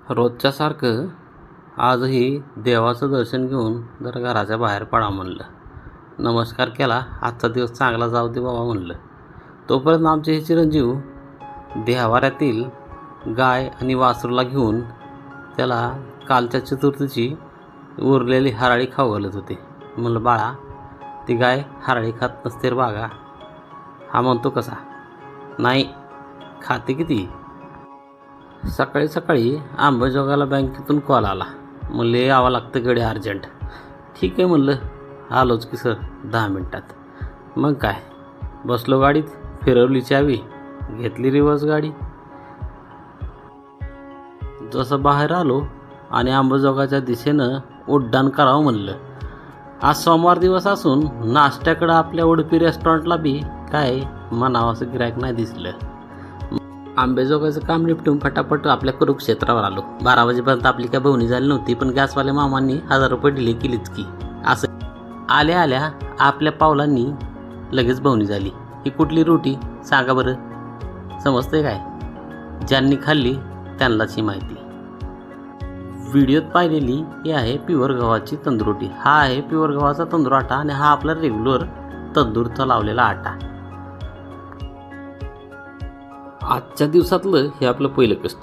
रोजच्यासारखं आजही देवाचं दर्शन घेऊन जरा घराच्या बाहेर पडा म्हणलं. नमस्कार केला, आजचा दिवस चांगला जाऊ दे बाबा म्हणलं. तोपर्यंत आमचे हे चिरंजीव देवाऱ्यातील गाय आणि वासरूला घेऊन त्याला कालच्या चतुर्थीची उरलेली हराळी खाऊ घालत होते. म्हणलं, बाळा, ती गाय हराळी खात नसते रे बागा. हा म्हणतो कसा, नाही खाते किती. सकाळी सकाळी अंबाजोगाईला बँकेतून कॉल आला. म्हणले यावं लागतं गडे अर्जंट. ठीक आहे म्हणलं, आलोच की सर 10 मिनटात. मग काय, बसलो गाडीत, फिरवली चावी, घेतली रिवर्स गाडी. जसं बाहेर आलो आणि अंबाजोगाईच्या दिशेनं उड्डाण करावं म्हणलं. आज सोमवार दिवस असून नाश्त्याकडं आपल्या उडपी रेस्टॉरंटला बी काय म्हणावं असं गिऱ्हाईक नाही दिसलं. अंबाजोगाईचं काम निपटून फटाफट आपल्या कुरुक्षेत्रावर आलो. 12 वाजेपर्यंत आपली काय बवणी झाली नव्हती, पण गॅसवाल्या मामांनी 1000 रुपये दिले केलीच की. असं आल्या आल्या आपल्या पावलांनी लगेच बवणी झाली. ही कुठली रोटी सांगा बरं, समजतंय काय? ज्यांनी खाल्ली त्यांनाच ही माहिती. व्हिडिओत पाहिलेली ही आहे प्युअर गव्हाची तंदुरोटी. हा आहे प्युअर गव्हाचा तंदूर आटा आणि हा आपला रेग्युलर तंदूरचा लावलेला आटा. आजच्या दिवसातलं हे आपलं पहिलं कष्ट.